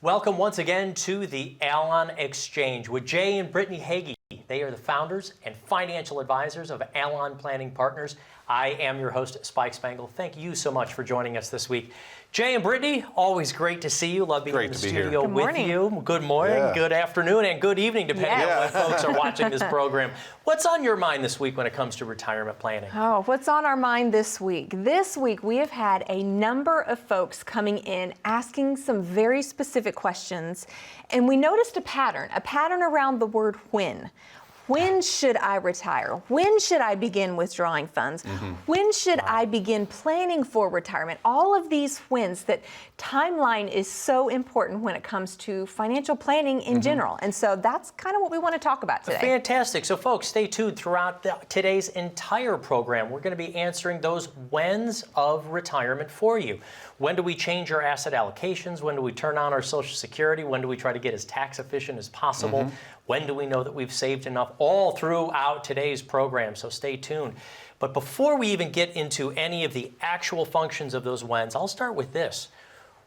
Welcome once again to the Allon Exchange with Jay and Brittany Hagy. They are the founders and financial advisors of Allon Planning Partners. I am your host, Spike Spangle. Thank you so much for joining us this week. Jay and Brittany, always great to see you. Love being in the studio with you. Good morning, good afternoon, and good evening, depending on when folks are watching this program. What's on your mind this week when it comes to retirement planning? Oh, what's on our mind this week? This week we have had a number of folks coming in asking some very specific questions, and we noticed a pattern around the word when. When should I retire? When should I begin withdrawing funds? When should I begin planning for retirement? All of these whens, that timeline is so important when it comes to financial planning in general. And so that's kind of what we want to talk about today. Fantastic. So folks, stay tuned throughout today's entire program. We're going to be answering those whens of retirement for you. When do we change our asset allocations? When do we turn on our Social Security? When do we try to get as tax efficient as possible? When do we know that we've saved enough? All throughout today's program, so stay tuned. But before we even get into any of the actual functions of those whens, I'll start with this.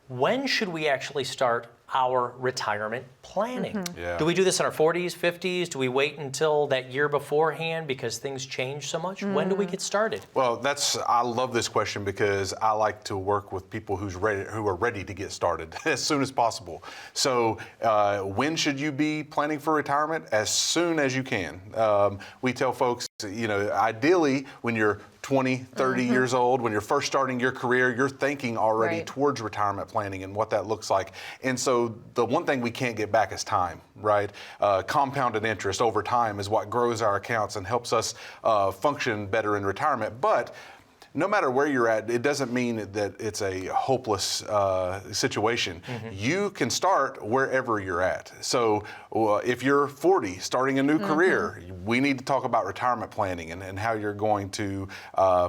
When should we actually start our retirement planning? Do we do this in our 40s, 50s? Do we wait until that year beforehand because things change so much? When do we get started? Well, I love this question because I like to work with people who are ready to get started as soon as possible. So when should you be planning for retirement? As soon as you can. We tell folks, ideally when you're 20, 30 years old, when you're first starting your career, you're thinking already towards retirement planning and what that looks like. And so the one thing we can't get back is time, right? Compounded interest over time is what grows our accounts and helps us function better in retirement. But no matter where you're at, it doesn't mean that it's a hopeless situation. You can start wherever you're at. So if you're 40, starting a new career, we need to talk about retirement planning and how you're going to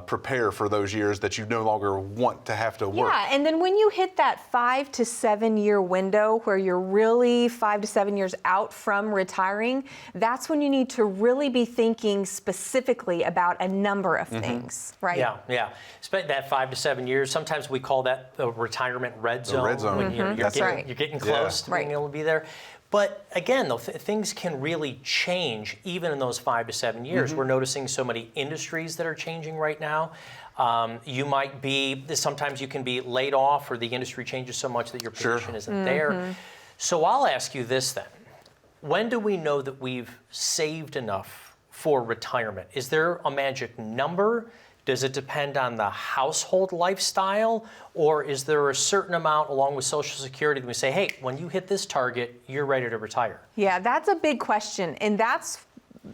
prepare for those years that you no longer want to have to work. Yeah, and then when you hit that 5 to 7 year window where you're really 5 to 7 years out from retiring, that's when you need to really be thinking specifically about a number of things, right? Yeah. Spent that 5 to 7 years. Sometimes we call that the retirement red zone. The red zone. When you're getting close to being able to be there. But again, though, things can really change even in those 5 to 7 years. We're noticing so many industries that are changing right now. Sometimes you can be laid off or the industry changes so much that your position isn't there. So I'll ask you this then. When do we know that we've saved enough for retirement? Is there a magic number? Does it depend on the household lifestyle, or is there a certain amount along with Social Security that we say, hey, when you hit this target, you're ready to retire? Yeah, that's a big question, and that's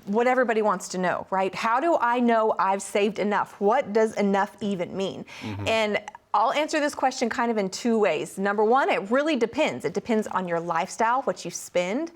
what everybody wants to know, right? How do I know I've saved enough? What does enough even mean? And I'll answer this question kind of in two ways. Number one, it really depends. It depends on your lifestyle, what you spend,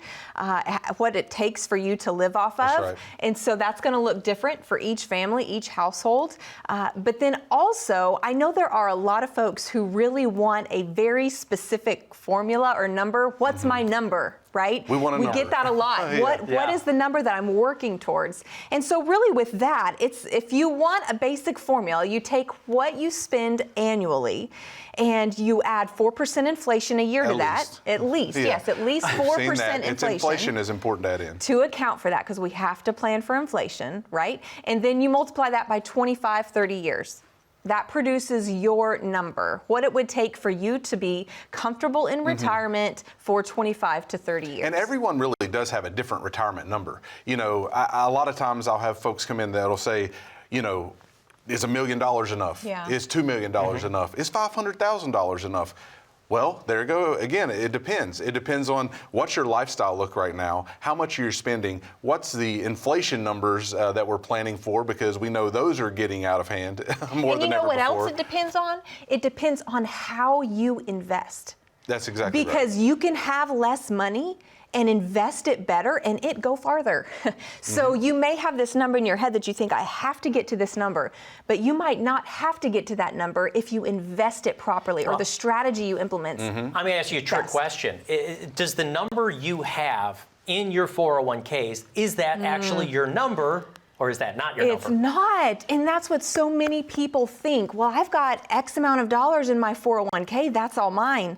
what it takes for you to live off of. And so that's going to look different for each family, each household. But then also, I know there are a lot of folks who really want a very specific formula or number. What's my number? Right? We get that a lot. What is the number that I'm working towards? And so really with that, it's if you want a basic formula, you take what you spend annually and you add 4% inflation a year to that. At least, yes, at least 4% inflation. Inflation is important to add in. To account for that, because we have to plan for inflation, right? And then you multiply that by 25, 30 years. That produces your number, what it would take for you to be comfortable in retirement for 25 to 30 years. And everyone really does have a different retirement number. A lot of times I'll have folks come in that'll say, is $1 million enough? Is $2 million enough? Is $500,000 enough? Well, there you go. Again, it depends. It depends on what's your lifestyle look right now, how much you're spending, what's the inflation numbers that we're planning for, because we know those are getting out of hand more than ever before. And you know what else it depends on? It depends on how you invest. That's exactly right. Because you can have less money and invest it better and it go farther. So you may have this number in your head that you think, I have to get to this number, but you might not have to get to that number if you invest it properly or the strategy you implement. I'm going to ask you a trick question. Does the number you have in your 401ks, is that actually your number? Or is that not your number? It's not. And that's what so many people think. Well, I've got X amount of dollars in my 401k. That's all mine.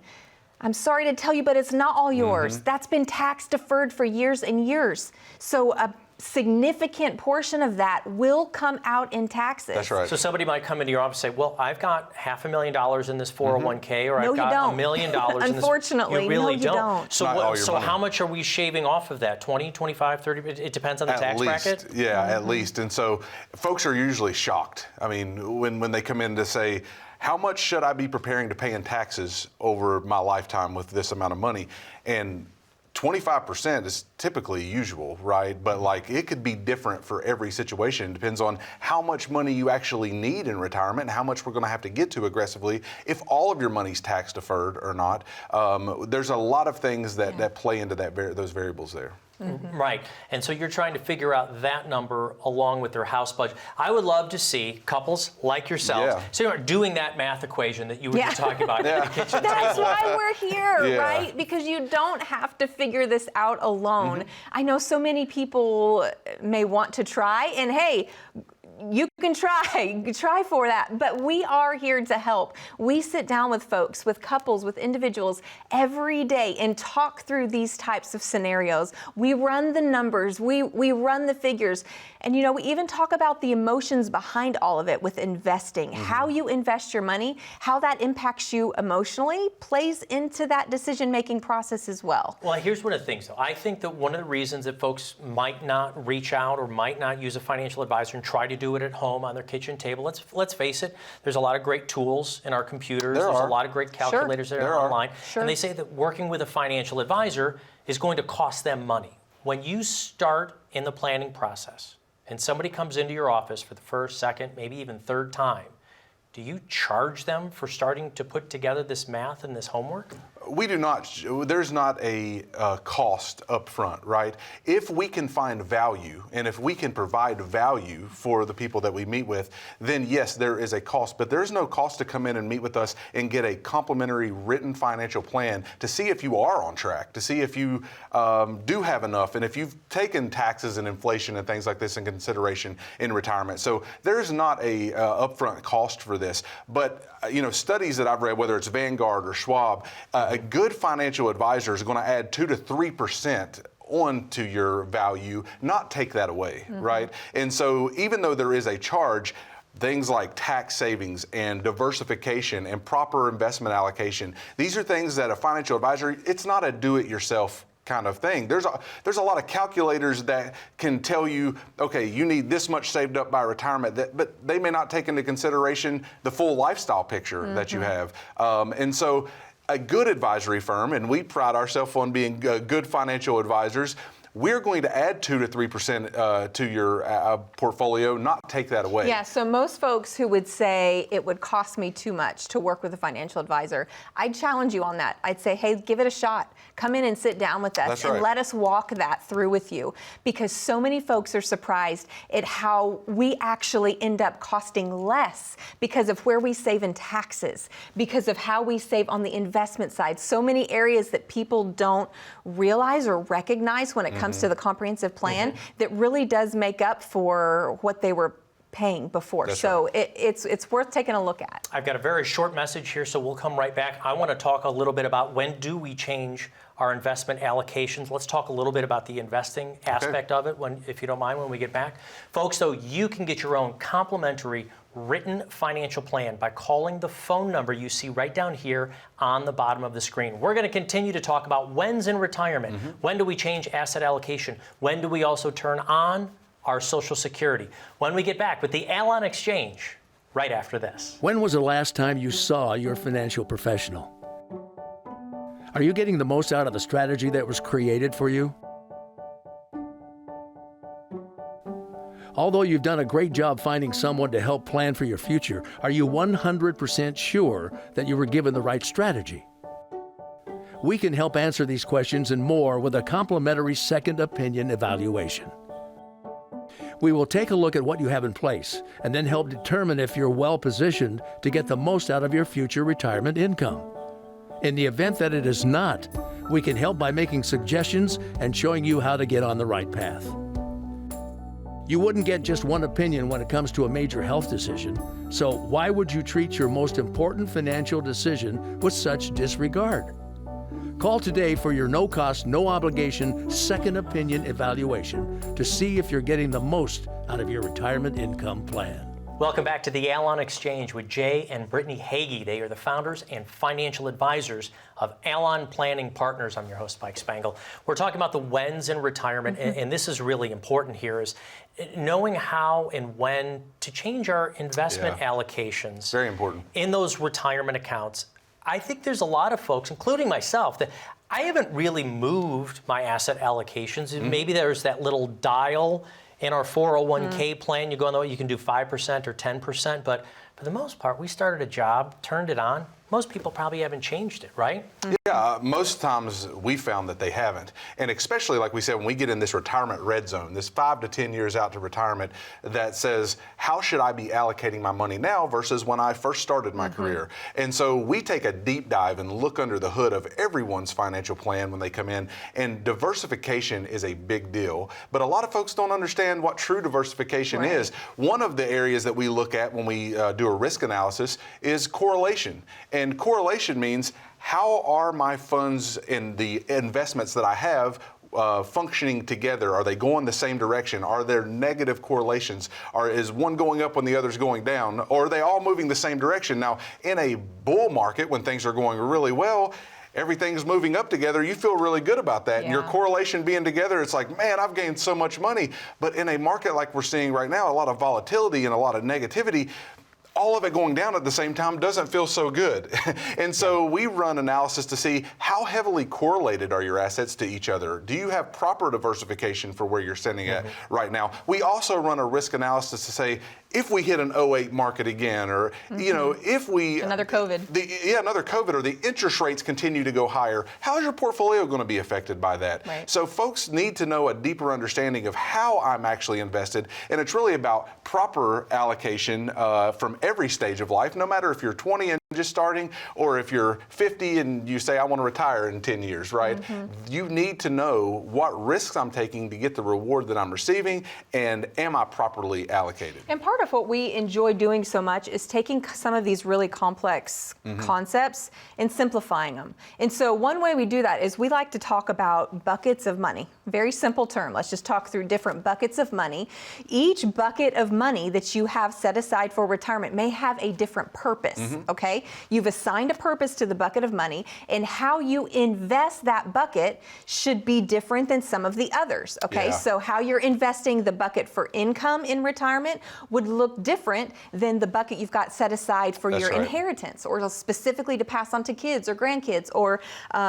I'm sorry to tell you, but it's not all yours. That's been tax deferred for years and years. So a significant portion of that will come out in taxes. That's right. So somebody might come into your office and say, well, I've got $500,000 in this 401k, or No, I've got you don't. $1 million in this. Unfortunately, you really no, you don't. So, Not all your money. how much are we shaving off of that? 20, 25, 30? It depends on the tax bracket? Yeah, at least. And so folks are usually shocked. I mean, when they come in to say, how much should I be preparing to pay in taxes over my lifetime with this amount of money? And 25% is typically usual, right? But like it could be different for every situation. It depends on how much money you actually need in retirement and how much we're going to have to get to aggressively if all of your money's tax deferred or not. There's a lot of things that play into those variables there. Right. And so you're trying to figure out that number along with their house budget. I would love to see couples like yourselves doing that math equation that you were just talking about at the kitchen That's table. why we're here, Yeah. right? Because you don't have to figure this out alone. I know so many people may want to try, and hey, you can try for that, but we are here to help. We sit down with folks, with couples, with individuals every day and talk through these types of scenarios. We run the numbers, we run the figures, and we even talk about the emotions behind all of it with investing. How you invest your money, how that impacts you emotionally plays into that decision-making process as well. Well, here's one of the things, though. I think that one of the reasons that folks might not reach out or might not use a financial advisor and try to do it at home on their kitchen table, let's face it, there's a lot of great tools in our computers. There's a lot of great calculators that are online. And they say that working with a financial advisor is going to cost them money. When you start in the planning process and somebody comes into your office for the first, second, maybe even third time, do you charge them for starting to put together this math and this homework? We do not. There's not a cost up front, right? If we can find value and if we can provide value for the people that we meet with, then yes, there is a cost. But there's no cost to come in and meet with us and get a complimentary written financial plan to see if you are on track, to see if you do have enough, and if you've taken taxes and inflation and things like this in consideration in retirement. So there's not a upfront cost for this. But studies that I've read, whether it's Vanguard or Schwab, a good financial advisor is going to add 2 to 3% onto your value, not take that away, right? And so even though there is a charge, things like tax savings and diversification and proper investment allocation, these are things that a financial advisor, it's not a do-it-yourself kind of thing. There's a lot of calculators that can tell you, okay, you need this much saved up by retirement, but they may not take into consideration the full lifestyle picture that you have. And so a good advisory firm, and we pride ourselves on being good financial advisors, we're going to add 2 to 3% to your portfolio, not take that away. Yeah, so most folks who would say it would cost me too much to work with a financial advisor, I'd challenge you on that. I'd say, hey, give it a shot. Come in and sit down with us and let us walk that through with you. Because so many folks are surprised at how we actually end up costing less because of where we save in taxes, because of how we save on the investment side. So many areas that people don't realize or recognize when it comes to the comprehensive plan that really does make up for what they were paying before. So it's worth taking a look at. I've got a very short message here, so we'll come right back. I want to talk a little bit about when do we change our investment allocations. Let's talk a little bit about the investing aspect of it, if you don't mind, when we get back. Folks, though, you can get your own complimentary written financial plan by calling the phone number you see right down here on the bottom of the screen. We're going to continue to talk about when's in retirement. When do we change asset allocation? When do we also turn on our Social Security? When we get back with the Allon Exchange right after this. When was the last time you saw your financial professional? Are you getting the most out of the strategy that was created for you? Although you've done a great job finding someone to help plan for your future, are you 100% sure that you were given the right strategy? We can help answer these questions and more with a complimentary second opinion evaluation. We will take a look at what you have in place and then help determine if you're well positioned to get the most out of your future retirement income. In the event that it is not, we can help by making suggestions and showing you how to get on the right path. You wouldn't get just one opinion when it comes to a major health decision, so why would you treat your most important financial decision with such disregard? Call today for your no-cost, no-obligation second opinion evaluation to see if you're getting the most out of your retirement income plan. Welcome back to the Allon Exchange with Jay and Brittany Hagy. They are the founders and financial advisors of Allon Planning Partners. I'm your host, Mike Spangle. We're talking about the whens in retirement, and this is really important here, is knowing how and when to change our investment allocations. Very important. In those retirement accounts. I think there's a lot of folks, including myself, that I haven't really moved my asset allocations. Maybe there's that little dial in our 401k plan. You go on the way, you can do 5% or 10%, but for the most part, we started a job, turned it on. Most people probably haven't changed it, right? Yeah, most times we found that they haven't. And especially, like we said, when we get in this retirement red zone, this 5 to 10 years out to retirement, that says, how should I be allocating my money now versus when I first started my career? And so we take a deep dive and look under the hood of everyone's financial plan when they come in. And diversification is a big deal. But a lot of folks don't understand what true diversification is. One of the areas that we look at when we do a risk analysis is correlation. And correlation means, how are my funds in the investments that I have functioning together? Are they going the same direction? Are there negative correlations? Is one going up when the other's going down? Or are they all moving the same direction? Now, in a bull market, when things are going really well, everything's moving up together, you feel really good about that. And your correlation being together, it's like, man, I've gained so much money. But in a market like we're seeing right now, a lot of volatility and a lot of negativity, all of it going down at the same time doesn't feel so good. And so we run analysis to see how heavily correlated are your assets to each other. Do you have proper diversification for where you're sitting at right now? We also run a risk analysis to say, if we hit an 08 market again, or you know, if we another COVID, another COVID, or the interest rates continue to go higher, how is your portfolio going to be affected by that? Right. So folks need to know a deeper understanding of how I'm actually invested, and it's really about proper allocation from every stage of life, no matter if you're 20 and just starting, or if you're 50 and you say, I want to retire in 10 years, right? You need to know what risks I'm taking to get the reward that I'm receiving, and am I properly allocated? And part of what we enjoy doing so much is taking some of these really complex concepts and simplifying them. And so one way we do that is we like to talk about buckets of money. Very simple term. Let's just talk through different buckets of money. Each bucket of money that you have set aside for retirement may have a different purpose, okay? You've assigned a purpose to the bucket of money, and how you invest that bucket should be different than some of the others, okay? So how you're investing the bucket for income in retirement would look different than the bucket you've got set aside for your inheritance, or specifically to pass on to kids or grandkids, or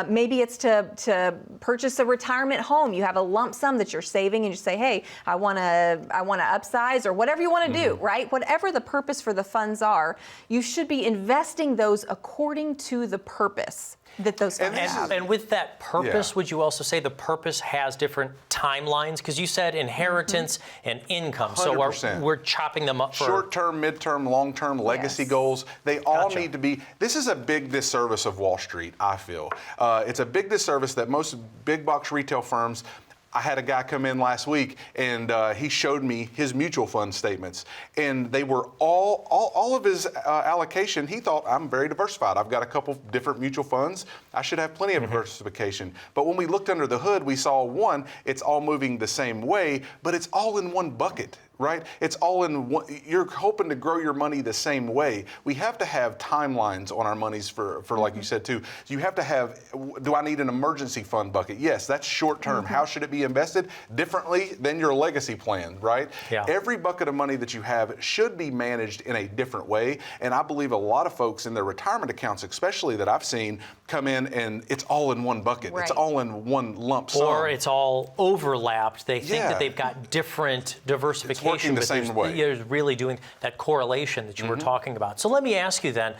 maybe it's to purchase a retirement home. You have a lump sum that you're saving, and you say, hey, I want to upsize, or whatever you want to do, right? Whatever the purpose for the funds are, you should be investing those according to the purpose that those funds have. And with that purpose, would you also say the purpose has different timelines? Because you said inheritance and income. 100%. So we're chopping them up for short-term, mid-term, long-term legacy goals. They all need to be. This is a big disservice of Wall Street, I feel. It's a big disservice that most big box retail firms. I had a guy come in last week, and he showed me his mutual fund statements, and they were all of his allocation. He thought, I'm very diversified. I've got a couple different mutual funds. I should have plenty of diversification. But when we looked under the hood, we saw, one, it's all moving the same way, but it's all in one bucket. Right? It's all in one. You're hoping to grow your money the same way. We have to have timelines on our monies for like you said too. You have to have, do I need an emergency fund bucket? Yes, that's short term. How should it be invested? Differently than your legacy plan, right? Every bucket of money that you have should be managed in a different way. And I believe a lot of folks in their retirement accounts, especially that I've seen, come in and it's all in one bucket. It's all in one lump sum. Or it's all overlapped. They think that they've got different diversification. Working the same way. You're really doing that correlation that you were talking about. So let me ask you then,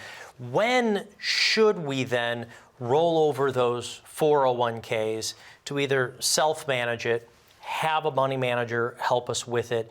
when should we then roll over those 401ks to either self-manage it, have a money manager help us with it?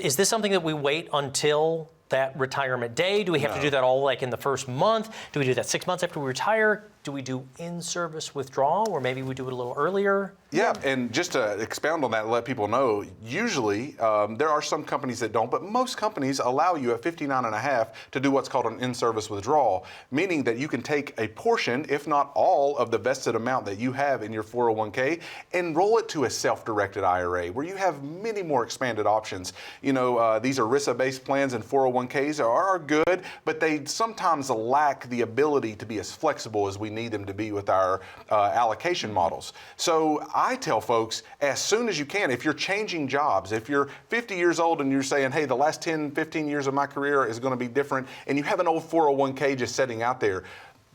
Is this something that we wait until that retirement day? Do we have to do that all like in the first month? Do we do that 6 months after we retire? do we do in-service withdrawal, or maybe we do it a little earlier? Yeah, and just to expound on that and let people know, usually there are some companies that don't, but most companies allow you at 59 and a half to do what's called an in-service withdrawal, meaning that you can take a portion, if not all, of the vested amount that you have in your 401k and roll it to a self-directed IRA where you have many more expanded options. You know, these ERISA-based plans and 401ks are good, but they sometimes lack the ability to be as flexible as we need them to be with our allocation models. So I tell folks, as soon as you can, if you're changing jobs, if you're 50 years old and you're saying, hey, the last 10, 15 years of my career is going to be different, and you have an old 401k just sitting out there,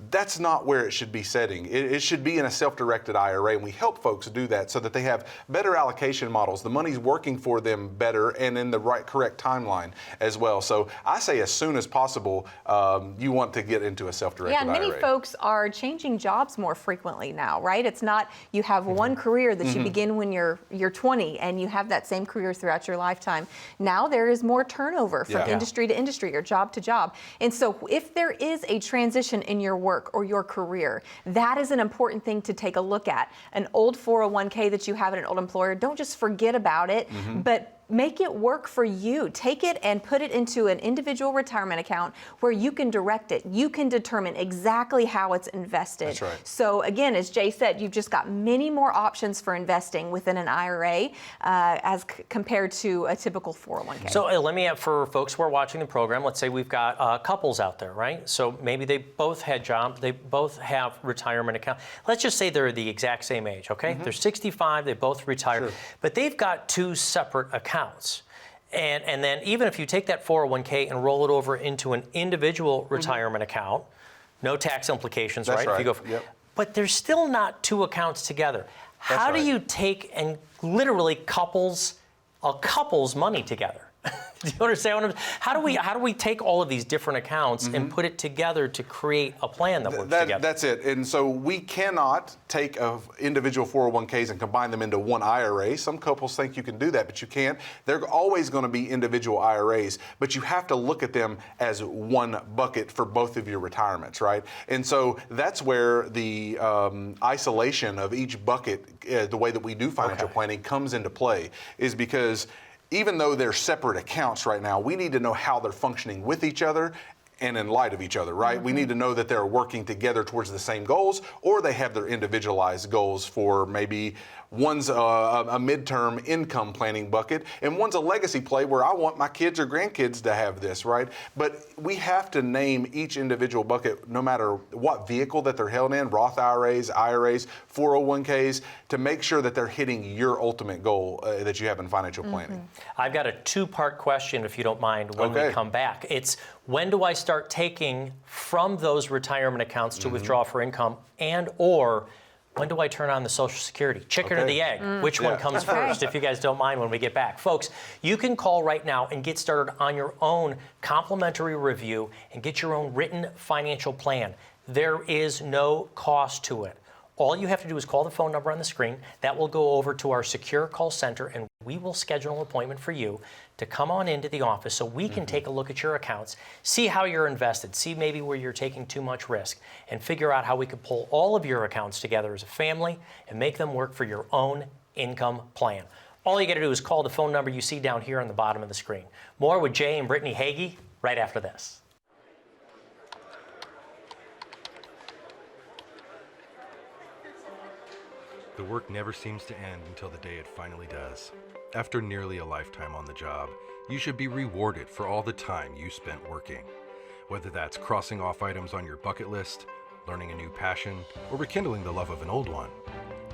that's not where it should be setting. It should be in a self-directed IRA, and we help folks do that so that they have better allocation models. The money's working for them better and in the correct timeline as well. So I say as soon as possible, you want to get into a self-directed IRA. Yeah, and many folks are changing jobs more frequently now, right? It's not you have one career that you begin when you're 20 and you have that same career throughout your lifetime. Now there is more turnover from industry to industry or job to job. And so if there is a transition in your work or your career, that is an important thing to take a look at. An old 401k that you have at an old employer, don't just forget about it, but make it work for you. Take it and put it into an individual retirement account where you can direct it. You can determine exactly how it's invested. That's right. So again, as Jay said, you've just got many more options for investing within an IRA as compared to a typical 401k. So let me have, for folks who are watching the program, let's say we've got couples out there, right? So maybe they both had jobs, they both have retirement account. Let's just say they're the exact same age, okay? They're 65, they both retired, but they've got two separate accounts. And then even if you take that 401k and roll it over into an individual retirement account, no tax implications, That's right? If you go but there's still not two accounts together. How do you take and literally a couple's money together? Do you understand what I'm saying? How do we take all of these different accounts and put it together to create a plan that works together? That's it. And so we cannot take individual 401ks and combine them into one IRA. Some couples think you can do that, but you can't. They're always going to be individual IRAs, but you have to look at them as one bucket for both of your retirements, right? And so that's where the isolation of each bucket, the way that we do financial planning, comes into play, is because even though they're separate accounts right now, we need to know how they're functioning with each other and in light of each other, right? We need to know that they're working together towards the same goals, or they have their individualized goals for maybe one's a midterm income planning bucket, and one's a legacy play where I want my kids or grandkids to have this, right? But we have to name each individual bucket, no matter what vehicle that they're held in, Roth IRAs, 401ks, to make sure that they're hitting your ultimate goal that you have in financial planning. I've got a two-part question, if you don't mind, when we come back. It's, when do I start taking from those retirement accounts to withdraw for income, and or when do I turn on the Social Security? Chicken or the egg? Which one comes first, if you guys don't mind, when we get back? Folks, you can call right now and get started on your own complimentary review and get your own written financial plan. There is no cost to it. All you have to do is call the phone number on the screen. That will go over to our secure call center, and we will schedule an appointment for you to come on into the office so we can take a look at your accounts, see how you're invested, see maybe where you're taking too much risk, and figure out how we can pull all of your accounts together as a family and make them work for your own income plan. All you got to do is call the phone number you see down here on the bottom of the screen. More with Jay and Brittany Hagy right after this. The work never seems to end until the day it finally does. After nearly a lifetime on the job, you should be rewarded for all the time you spent working. Whether that's crossing off items on your bucket list, learning a new passion, or rekindling the love of an old one.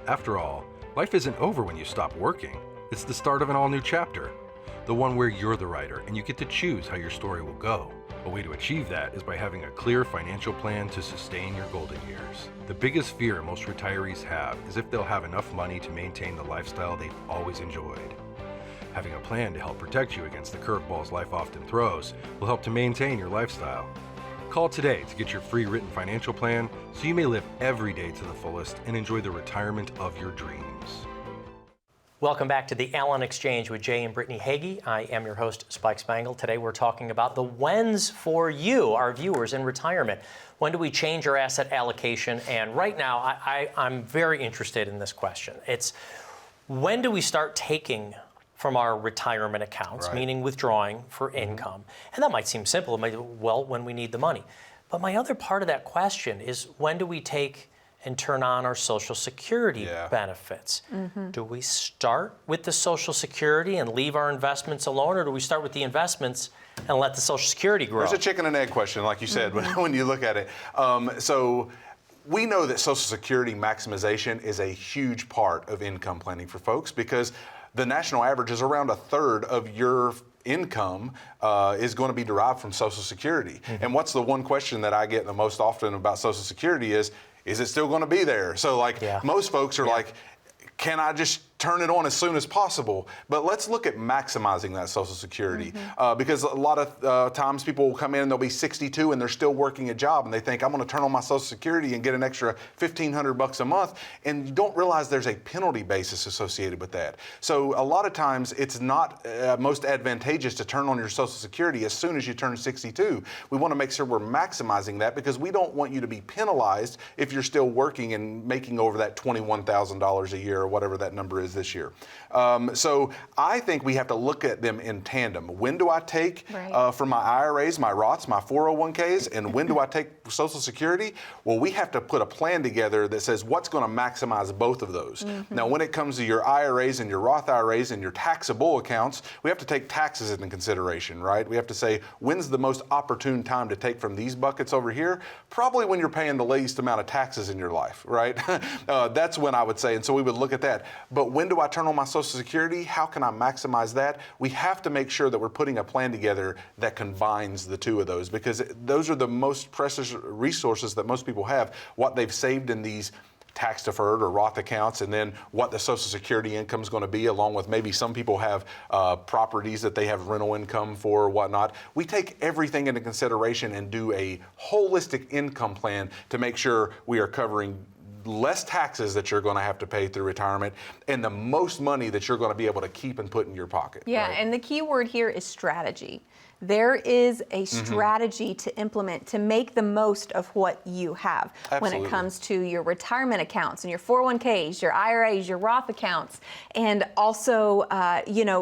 After all, life isn't over when you stop working. It's the start of an all-new chapter. The one where you're the writer and you get to choose how your story will go. A way to achieve that is by having a clear financial plan to sustain your golden years. The biggest fear most retirees have is if they'll have enough money to maintain the lifestyle they've always enjoyed. Having a plan to help protect you against the curveballs life often throws will help to maintain your lifestyle. Call today to get your free written financial plan so you may live every day to the fullest and enjoy the retirement of your dreams. Welcome back to the Allon Exchange with Jay and Brittany Hagy. I am your host, Spike Spangle. Today we're talking about the whens for you, our viewers, in retirement. When do we change our asset allocation? And right now, I'm very interested in this question. It's when do we start taking from our retirement accounts, meaning withdrawing for income? And that might seem simple. It might, well, when we need the money. But my other part of that question is when do we take and turn on our Social Security benefits? Do we start with the Social Security and leave our investments alone, or do we start with the investments and let the Social Security grow? There's a chicken and egg question, like you said, when you look at it. So we know that Social Security maximization is a huge part of income planning for folks because the national average is around a third of your income is going to be derived from Social Security. And what's the one question that I get the most often about Social Security is it still going to be there? So like most folks are like, can I just turn it on as soon as possible? But let's look at maximizing that Social Security because a lot of times people will come in and they'll be 62 and they're still working a job and they think I'm going to turn on my Social Security and get an extra $1,500 a month, and you don't realize there's a penalty basis associated with that. So a lot of times it's not most advantageous to turn on your Social Security as soon as you turn 62. We want to make sure we're maximizing that because we don't want you to be penalized if you're still working and making over that $21,000 a year or whatever that number is this year. So I think we have to look at them in tandem. When do I take from my IRAs, my Roths, my 401ks, and when do I take Social Security? Well, we have to put a plan together that says what's going to maximize both of those. Now, when it comes to your IRAs and your Roth IRAs and your taxable accounts, we have to take taxes into consideration, right? We have to say, when's the most opportune time to take from these buckets over here? Probably when you're paying the least amount of taxes in your life, right? That's when I would say, and so we would look at that. But when do I turn on my Social Security? How can I maximize that? We have to make sure that we're putting a plan together that combines the two of those because those are the most precious resources that most people have, what they've saved in these tax deferred or Roth accounts, and then what the Social Security income is going to be, along with maybe some people have properties that they have rental income for or whatnot. We take everything into consideration and do a holistic income plan to make sure we are covering less taxes that you're going to have to pay through retirement and the most money that you're going to be able to keep and put in your pocket. Yeah, and the key word here is strategy. There is a strategy to implement to make the most of what you have when it comes to your retirement accounts and your 401ks, your IRAs, your Roth accounts, and also,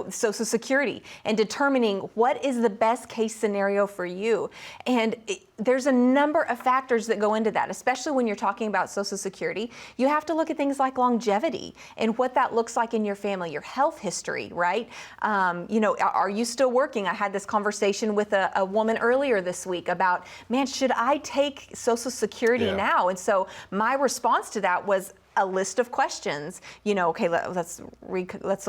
Social Security, and determining what is the best case scenario for you. And there's a number of factors that go into that, especially when you're talking about Social Security. You have to look at things like longevity and what that looks like in your family, your health history, right? Are you still working? I had this conversation with a woman earlier this week about, man, should I take Social Security now? And so my response to that was a list of questions. Okay, let's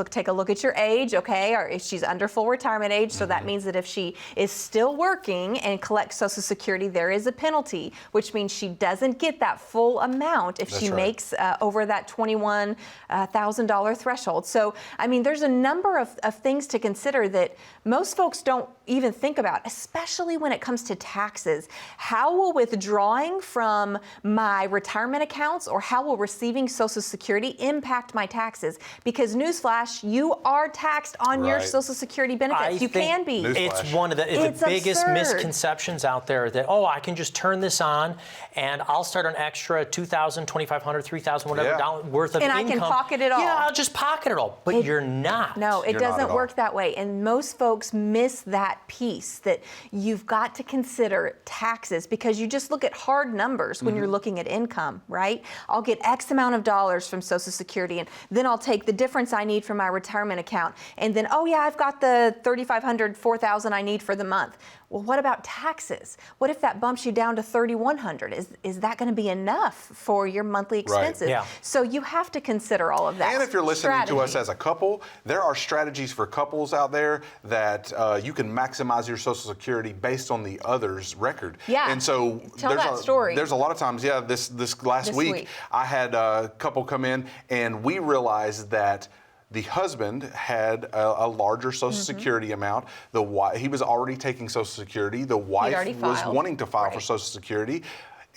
take a look at your age. Okay, or if she's under full retirement age, so that means that if she is still working and collects Social Security, there is a penalty, which means she doesn't get that full amount if she makes over that $21,000 threshold. So, I mean, there's a number of things to consider that most folks don't even think about, especially when it comes to taxes. How will withdrawing from my retirement accounts or how will receiving Social Security impact my taxes? Because newsflash, you are taxed on your Social Security benefits. You can be. It's one of the biggest misconceptions out there that, I can just turn this on and I'll start an extra $2,000, $2,500, $3,000, whatever worth of income. And I can pocket it all. Yeah, I'll just pocket it all. But you're not. No, it doesn't work that way. And most folks miss that piece that you've got to consider taxes because you just look at hard numbers when you're looking at income, right? I'll get X amount of dollars from Social Security, and then I'll take the difference I need from my retirement account, and then, I've got the $3,500, $4,000 I need for the month. Well, what about taxes? What if that bumps you down to $3,100? Is that going to be enough for your monthly expenses? Right. Yeah. So you have to consider all of that. And if you're listening to us as a couple, there are strategies for couples out there that you can maximize your Social Security based on the other's record. Yeah. And so Tell that story. There's a lot of times, this last week, I had a couple come in and we realized that the husband had a larger Social Security amount. He was already taking Social Security. The wife was wanting to file for Social Security.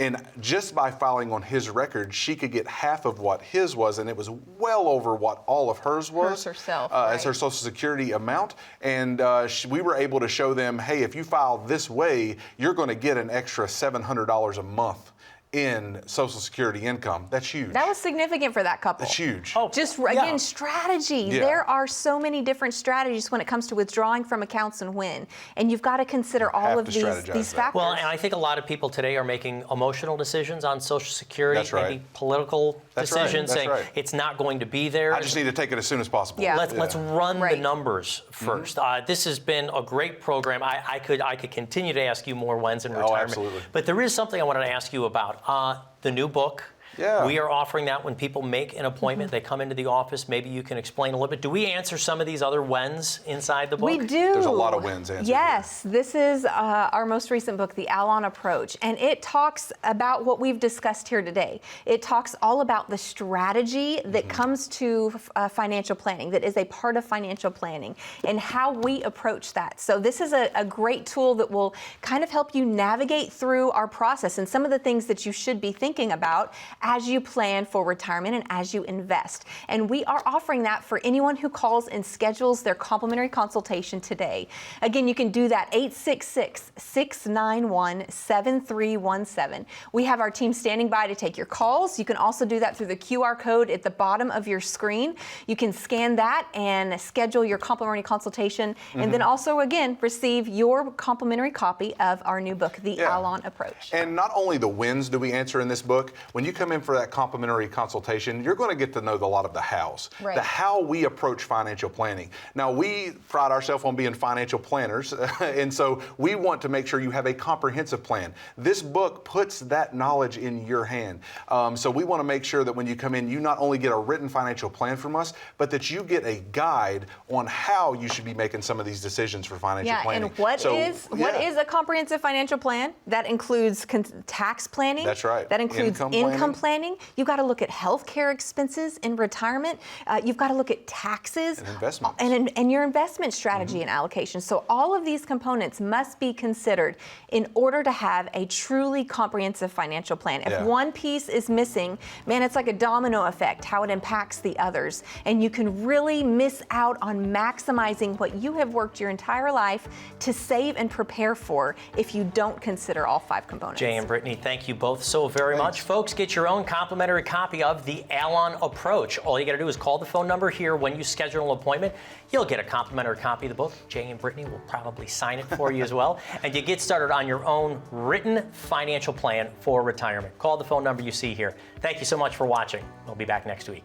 And just by filing on his record, she could get half of what his was, and it was well over what all of hers was. Hers herself, as her right. Social Security amount. And we were able to show them, hey, if you file this way, you're going to get an extra $700 a month in Social Security income. That's huge. That was significant for that couple. That's huge. Oh, Just yeah. again, strategy. Yeah. There are so many different strategies when it comes to withdrawing from accounts and when. And you've got to consider all have of to these strategize that. factors. Well, and I think a lot of people today are making emotional decisions on Social Security, That's right. maybe political That's right. decisions, That's saying right. it's not going to be there. I just need to take it as soon as possible. Yeah. Let's run the Right. numbers first. This has been a great program. I could continue to ask you more when's in retirement. absolutely. But there is something I wanted to ask you about. The new book. Yeah. We are offering that when people make an appointment. They come into the office. Maybe you can explain a little bit. Do we answer some of these other whens inside the book? We do. There's a lot of wins answered Yes, this is our most recent book, The Allon Approach, and it talks about what we've discussed here today. It talks all about the strategy that comes to financial planning, that is a part of financial planning, and how we approach that. So this is a great tool that will kind of help you navigate through our process and some of the things that you should be thinking about as you plan for retirement and as you invest. And we are offering that for anyone who calls and schedules their complimentary consultation today. Again, you can do that 866-691-7317. We have our team standing by to take your calls. You can also do that through the QR code at the bottom of your screen. You can scan that and schedule your complimentary consultation, and then also, again, receive your complimentary copy of our new book, The Yeah. Allon Approach. And not only the wins do we answer in this book, when you come in for that complimentary consultation, you're going to get to know a lot of the hows, Right. the how we approach financial planning. Now, we pride ourselves on being financial planners, and so we want to make sure you have a comprehensive plan. This book puts that knowledge in your hand. So we want to make sure that when you come in, you not only get a written financial plan from us, but that you get a guide on how you should be making some of these decisions for financial planning. And what is a comprehensive financial plan? That includes tax planning. That's right. That includes Income income planning. You've got to look at healthcare expenses in retirement. You've got to look at taxes And investments. and your investment strategy and allocation. So all of these components must be considered in order to have a truly comprehensive financial plan. If Yeah. one piece is missing, man, it's like a domino effect, how it impacts the others. And you can really miss out on maximizing what you have worked your entire life to save and prepare for if you don't consider all 5 components. Jay and Brittany, thank you both so very much. Folks, get your own complimentary copy of The Allon Approach. All you got to do is call the phone number here when you schedule an appointment. You'll get a complimentary copy of the book. Jay and Brittany will probably sign it for you as well. And you get started on your own written financial plan for retirement. Call the phone number you see here. Thank you so much for watching. We'll be back next week.